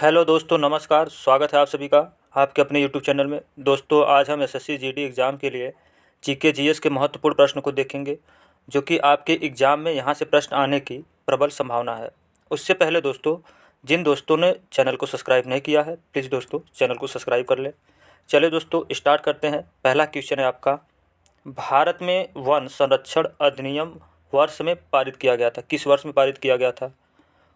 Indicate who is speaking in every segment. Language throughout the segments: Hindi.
Speaker 1: हेलो दोस्तों, नमस्कार। स्वागत है आप सभी का आपके अपने यूट्यूब चैनल में। दोस्तों, आज हम एसएससी जीडी एग्ज़ाम के लिए जीके जीएस के महत्वपूर्ण प्रश्न को देखेंगे, जो कि आपके एग्ज़ाम में यहाँ से प्रश्न आने की प्रबल संभावना है। उससे पहले दोस्तों, जिन दोस्तों ने चैनल को सब्सक्राइब नहीं किया है, प्लीज़ दोस्तों चैनल को सब्सक्राइब कर लें। चलिए दोस्तों, स्टार्ट करते हैं। पहला क्वेश्चन है आपका, भारत में वन संरक्षण अधिनियम वर्ष में पारित किया गया था? किस वर्ष में पारित किया गया था?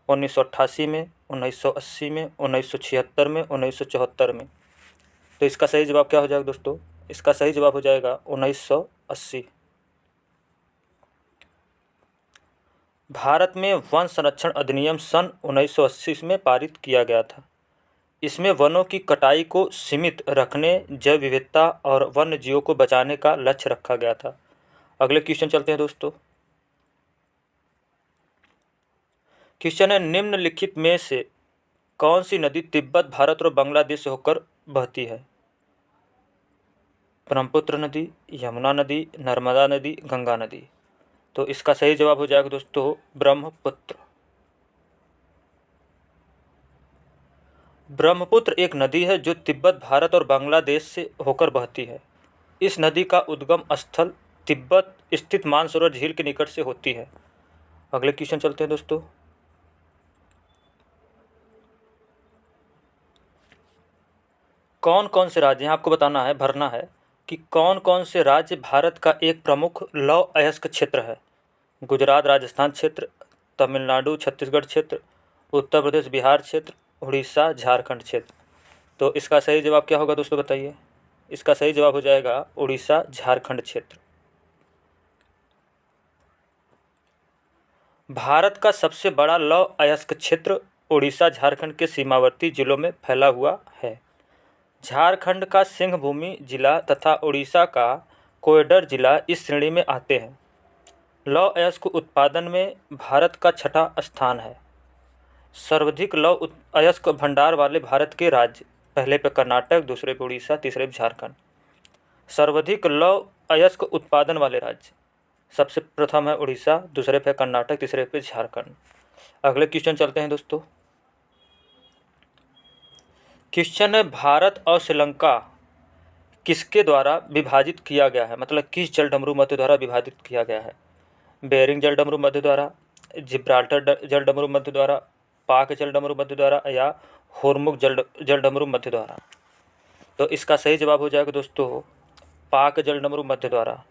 Speaker 1: 1988 में, 1980 में, 1976 में, 1974 में। तो इसका सही जवाब क्या हो जाएगा दोस्तों? इसका सही जवाब हो जाएगा 1980। भारत में वन संरक्षण अधिनियम सन 1980 में पारित किया गया था। इसमें वनों की कटाई को सीमित रखने, जैव विविधता और वन्य जीवों को बचाने का लक्ष्य रखा गया था। अगले क्वेश्चन चलते हैं दोस्तों। क्वेश्चन है, निम्नलिखित में से कौन सी नदी तिब्बत, भारत और बांग्लादेश से होकर बहती है? ब्रह्मपुत्र नदी, यमुना नदी, नर्मदा नदी, गंगा नदी। तो इसका सही जवाब हो जाएगा दोस्तों ब्रह्मपुत्र। ब्रह्मपुत्र एक नदी है जो तिब्बत, भारत और बांग्लादेश से होकर बहती है। इस नदी का उद्गम स्थल तिब्बत स्थित मानसरोवर झील के निकट से होती है। अगले क्वेश्चन चलते हैं दोस्तों। कौन कौन से राज्य, यहाँ आपको बताना है, भरना है कि कौन कौन से राज्य भारत का एक प्रमुख लौह अयस्क क्षेत्र है? गुजरात राजस्थान क्षेत्र, तमिलनाडु छत्तीसगढ़ क्षेत्र, उत्तर प्रदेश बिहार क्षेत्र, उड़ीसा झारखंड क्षेत्र। तो इसका सही जवाब क्या होगा दोस्तों, बताइए। इसका सही जवाब हो जाएगा उड़ीसा झारखंड क्षेत्र। भारत का सबसे बड़ा लौह अयस्क क्षेत्र उड़ीसा झारखंड के सीमावर्ती जिलों में फैला हुआ है। झारखंड का सिंहभूमि जिला तथा उड़ीसा का कोयडर जिला इस श्रेणी में आते हैं। लौह अयस्क उत्पादन में भारत का छठा स्थान है। सर्वाधिक लौह अयस्क भंडार वाले भारत के राज्य, पहले पे कर्नाटक, दूसरे पे उड़ीसा, तीसरे पे झारखंड। सर्वाधिक लौह अयस्क उत्पादन वाले राज्य, सबसे प्रथम है उड़ीसा, दूसरे पे कर्नाटक, तीसरे पे झारखंड। अगले क्वेश्चन चलते हैं दोस्तों। क्वेश्चन है, भारत और श्रीलंका किसके द्वारा विभाजित किया गया है? मतलब किस जलडमरू मध्य द्वारा विभाजित किया गया है? बेरिंग जलडमरू मध्य द्वारा, जिब्राल्टर जलडमरू मध्य द्वारा, पाक जलडमरू मध्य द्वारा या होर्मुग जलडमरू मध्य द्वारा। तो इसका सही जवाब हो जाएगा दोस्तों पाक जलडमरू मध्य द्वारा।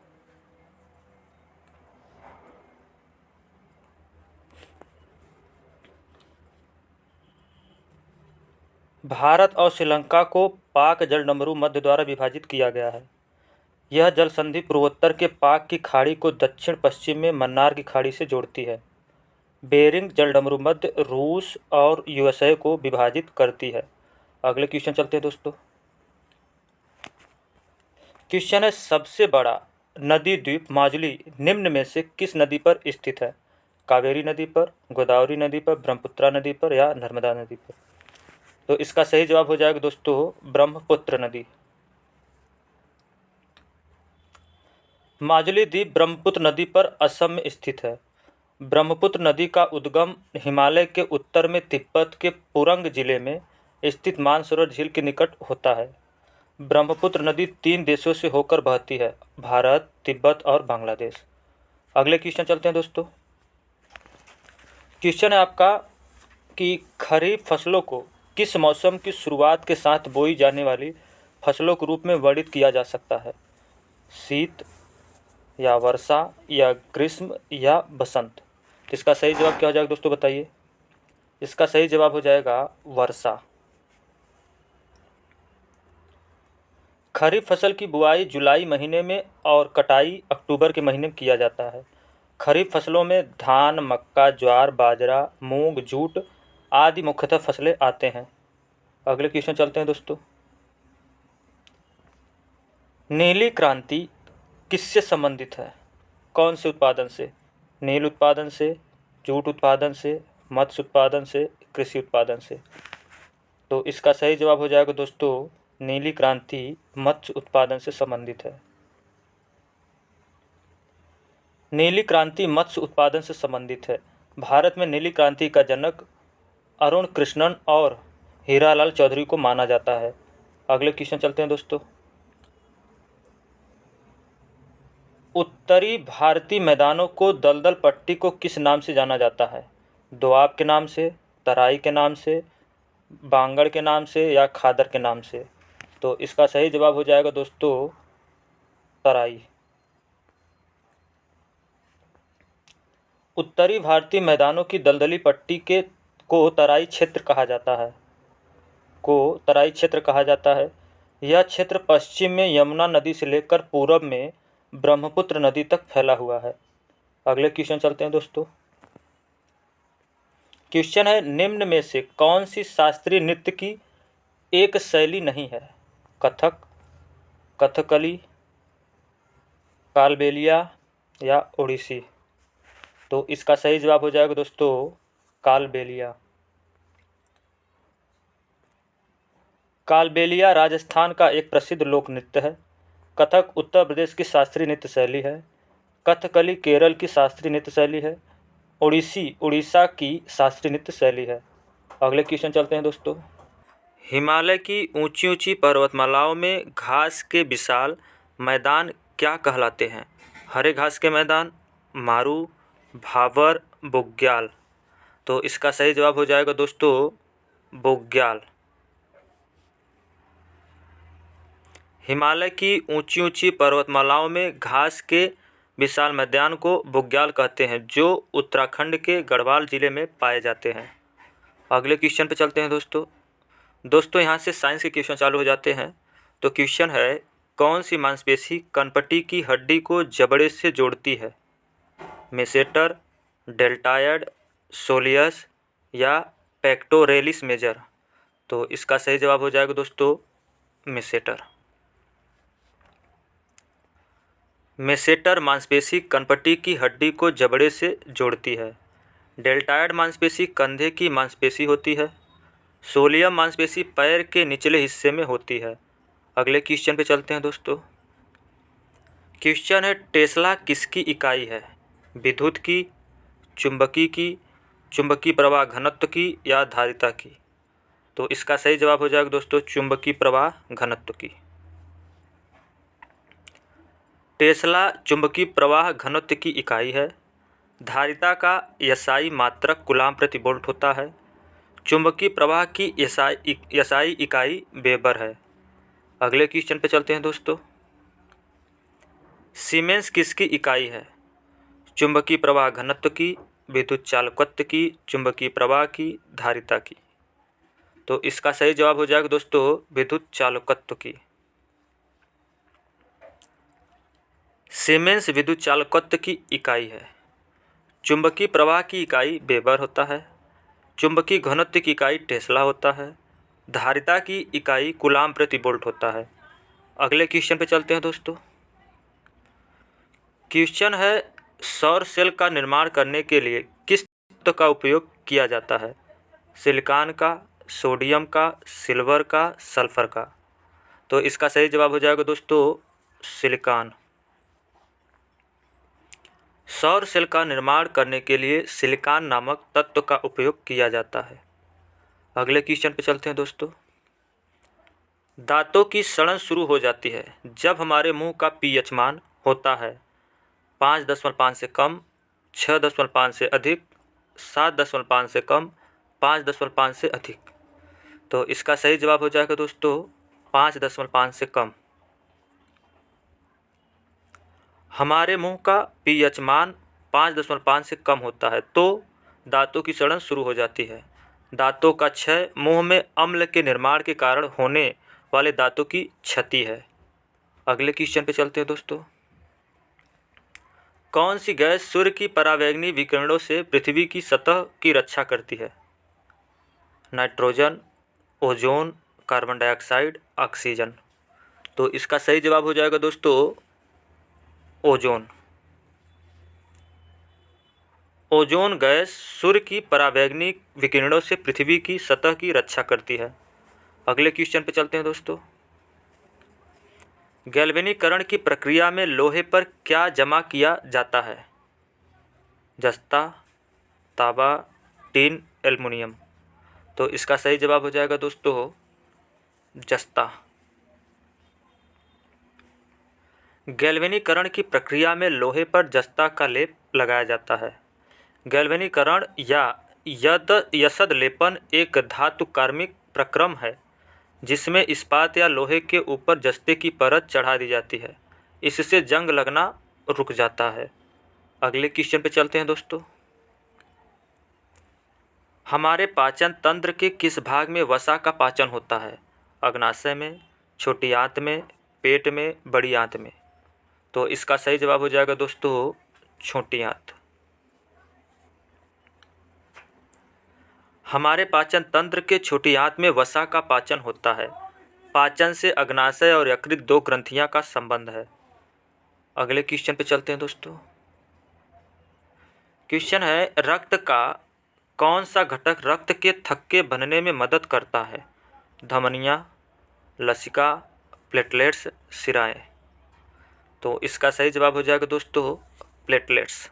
Speaker 1: भारत और श्रीलंका को पाक जलडमरू मध्य द्वारा विभाजित किया गया है। यह जल संधि पूर्वोत्तर के पाक की खाड़ी को दक्षिण पश्चिम में मन्नार की खाड़ी से जोड़ती है। बेरिंग जलडमरू मध्य रूस और यूएसए को विभाजित करती है। अगले क्वेश्चन चलते हैं दोस्तों। क्वेश्चन है, सबसे बड़ा नदी द्वीप माजुली निम्न में से किस नदी पर स्थित है? कावेरी नदी पर, गोदावरी नदी पर, ब्रह्मपुत्रा नदी पर या नर्मदा नदी पर। तो इसका सही जवाब हो जाएगा दोस्तों ब्रह्मपुत्र नदी। माजुली द्वीप ब्रह्मपुत्र नदी पर असम में स्थित है। ब्रह्मपुत्र नदी का उद्गम हिमालय के उत्तर में तिब्बत के पुरंग जिले में स्थित मानसरोवर झील के निकट होता है। ब्रह्मपुत्र नदी 3 देशों से होकर बहती है, भारत, तिब्बत और बांग्लादेश। अगले क्वेश्चन चलते हैं दोस्तों। क्वेश्चन है आपका कि खरीफ फसलों को किस मौसम की शुरुआत के साथ बोई जाने वाली फसलों के रूप में वर्णित किया जा सकता है? शीत या वर्षा या ग्रीष्म या बसंत। इसका सही जवाब क्या हो जाएगा दोस्तों, बताइए। इसका सही जवाब हो जाएगा वर्षा। खरीफ फसल की बुआई जुलाई महीने में और कटाई अक्टूबर के महीने में किया जाता है। खरीफ फसलों में धान, मक्का, ज्वार, बाजरा, मूंग, जूट आदि मुख्यतः फसलें आते हैं। अगले क्वेश्चन चलते हैं दोस्तों। नीली क्रांति किससे संबंधित है? कौन से उत्पादन से? नील उत्पादन से, जूट उत्पादन से, मत्स्य उत्पादन से, कृषि उत्पादन से। तो इसका सही जवाब हो जाएगा दोस्तों नीली क्रांति मत्स्य उत्पादन से संबंधित है। नीली क्रांति मत्स्य उत्पादन से संबंधित है। भारत में नीली क्रांति का जनक अरुण कृष्णन और हीरालाल चौधरी को माना जाता है। अगले क्वेश्चन चलते हैं दोस्तों। उत्तरी भारतीय मैदानों को दलदल पट्टी को किस नाम से जाना जाता है? दोआब के नाम से, तराई के नाम से, बांगड़ के नाम से या खादर के नाम से? तो इसका सही जवाब हो जाएगा दोस्तों तराई। उत्तरी भारतीय मैदानों की दलदली पट्टी के को तराई क्षेत्र कहा जाता है। तराई क्षेत्र कहा जाता है। यह क्षेत्र पश्चिम में यमुना नदी से लेकर पूरब में ब्रह्मपुत्र नदी तक फैला हुआ है। अगले क्वेश्चन चलते हैं दोस्तों। क्वेश्चन है, निम्न में से कौन सी शास्त्रीय नृत्य की एक शैली नहीं है? कथक, कथकली, कालबेलिया या ओडिसी? तो इसका सही जवाब हो जाएगा दोस्तों कालबेलिया। कालबेलिया राजस्थान का एक प्रसिद्ध लोक नृत्य है। कथक उत्तर प्रदेश की शास्त्रीय नृत्य शैली है। कथकली केरल की शास्त्रीय नृत्य शैली है। ओडिसी उड़ीसा की शास्त्रीय नृत्य शैली है। अगले क्वेश्चन चलते हैं दोस्तों। हिमालय की ऊंची ऊंची पर्वतमालाओं में घास के विशाल मैदान क्या कहलाते हैं? हरे घास के मैदान, मारू, भावर, बुग्याल? तो इसका सही जवाब हो जाएगा दोस्तों बुग्याल। हिमालय की ऊंची ऊंची पर्वतमालाओं में घास के विशाल मैदान को बुग्याल कहते हैं, जो उत्तराखंड के गढ़वाल जिले में पाए जाते हैं। अगले क्वेश्चन पे चलते हैं दोस्तों यहाँ से साइंस के क्वेश्चन चालू हो जाते हैं। तो क्वेश्चन है, कौन सी मांसपेशी कनपटी की हड्डी को जबड़े से जोड़ती है? मेसेटर, डेल्टायड, सोलियस या पेक्टोरेलिस मेजर? तो इसका सही जवाब हो जाएगा दोस्तों मेसेटर। मेसेटर मांसपेशी कनपटी की हड्डी को जबड़े से जोड़ती है। डेल्टायड मांसपेशी कंधे की मांसपेशी होती है। सोलियम मांसपेशी पैर के निचले हिस्से में होती है। अगले क्वेश्चन पे चलते हैं दोस्तों। क्वेश्चन है, टेस्ला किसकी इकाई है? विद्युत की, चुंबकी की, चुंबकीय प्रवाह घनत्व की या धारिता की? तो इसका सही जवाब हो जाएगा दोस्तों चुंबकीय प्रवाह घनत्व की। टेस्ला चुंबकीय प्रवाह घनत्व की इकाई है। धारिता का एसआई मात्रक कूलाम प्रति वोल्ट होता है। चुंबकीय प्रवाह की एसआई इकाई वेबर है। अगले क्वेश्चन पे चलते हैं दोस्तों। सीमेंस किसकी इकाई है? चुंबकीय प्रवाह घनत्व की, विद्युत चालकत्व की, चुंबकीय प्रवाह की, धारिता की? तो इसका सही जवाब हो जाएगा दोस्तों विद्युत चालकत्व की। सीमेंस विद्युत चालकत्व की इकाई है। चुंबकीय प्रवाह की इकाई वेबर होता है। चुंबकीय घनत्व की इकाई टेस्ला होता है। धारिता की इकाई कूलाम प्रति वोल्ट होता है। अगले क्वेश्चन पे चलते हैं दोस्तों। क्वेश्चन है, सौर सेल का निर्माण करने के लिए किस तत्व का उपयोग किया जाता है? सिलिकॉन का, सोडियम का, सिल्वर का, सल्फर का? तो इसका सही जवाब हो जाएगा दोस्तों सिलिकॉन। सौर सेल का निर्माण करने के लिए सिलिकॉन नामक तत्व का उपयोग किया जाता है। अगले क्वेश्चन पे चलते हैं दोस्तों। दांतों की सड़न शुरू हो जाती है जब हमारे मुंह का पीएच मान होता है 5.5 से कम, 6.5 से अधिक, 7.5 से कम, 5.5 से अधिक? तो इसका सही जवाब हो जाएगा दोस्तों 5.5 से कम। हमारे मुंह का पीएच मान 5.5 से कम होता है तो दांतों की सड़न शुरू हो जाती है। दांतों का क्षय मुंह में अम्ल के निर्माण के कारण होने वाले दांतों की क्षति है। अगले क्वेश्चन पे चलते हैं दोस्तों। कौन सी गैस सूर्य की परावैंगनी विकिरणों से पृथ्वी की सतह की रक्षा करती है? Nitrogen, ozone, carbon dioxide, oxygen? तो इसका सही जवाब हो जाएगा दोस्तों ओजोन। ओजोन गैस सूर्य की परावैंगनी विकिरणों से पृथ्वी की सतह की रक्षा करती है। अगले क्वेश्चन पे चलते हैं दोस्तों। गैल्वेनीकरण की प्रक्रिया में लोहे पर क्या जमा किया जाता है? जस्ता, तांबा, टिन, एल्युमिनियम? तो इसका सही जवाब हो जाएगा दोस्तों जस्ता। गैल्वेनीकरण की प्रक्रिया में लोहे पर जस्ता का लेप लगाया जाता है। गैल्वेनीकरण या यसद लेपन एक धातु कार्मिक प्रक्रम है जिसमें इस्पात या लोहे के ऊपर जस्ते की परत चढ़ा दी जाती है। इससे जंग लगना रुक जाता है। अगले क्वेश्चन पे चलते हैं दोस्तों। हमारे पाचन तंत्र के किस भाग में वसा का पाचन होता है? अग्नाशय में, छोटी आंत में, पेट में, बड़ी आंत में। तो इसका सही जवाब हो जाएगा दोस्तों छोटी आंत। हमारे पाचन तंत्र के छोटी आंत में वसा का पाचन होता है। पाचन से अग्नाशय और यकृत 2 ग्रंथियां का संबंध है। अगले क्वेश्चन पे चलते हैं दोस्तों। क्वेश्चन है, रक्त का कौन सा घटक रक्त के थक्के बनने में मदद करता है? धमनियाँ, लसिका, प्लेटलेट्स, सिराएं। तो इसका सही जवाब हो जाएगा दोस्तों प्लेटलेट्स।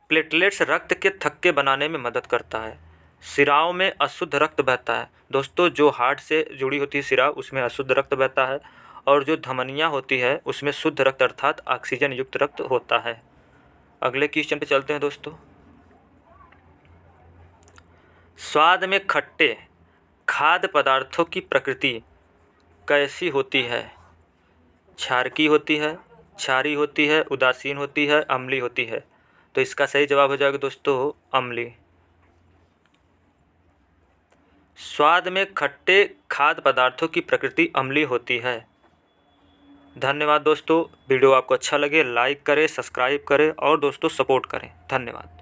Speaker 1: प्लेटलेट्स रक्त के थक्के बनाने में मदद करता है। सिराओं में अशुद्ध रक्त बहता है। दोस्तों जो हार्ट से जुड़ी होती है सिरा, उसमें अशुद्ध रक्त बहता है, और जो धमनियाँ होती है उसमें शुद्ध रक्त अर्थात ऑक्सीजन युक्त रक्त होता है। अगले क्वेश्चन पे चलते हैं दोस्तों। स्वाद में खट्टे खाद्य पदार्थों की प्रकृति कैसी होती है? क्षारकी होती है, क्षारी होती है, उदासीन होती है, अम्लीय होती है। तो इसका सही जवाब हो जाएगा दोस्तों अम्लीय। स्वाद में खट्टे खाद्य पदार्थों की प्रकृति अम्लीय होती है। धन्यवाद दोस्तों। वीडियो आपको अच्छा लगे लाइक करें, सब्सक्राइब करें और दोस्तों सपोर्ट करें। धन्यवाद।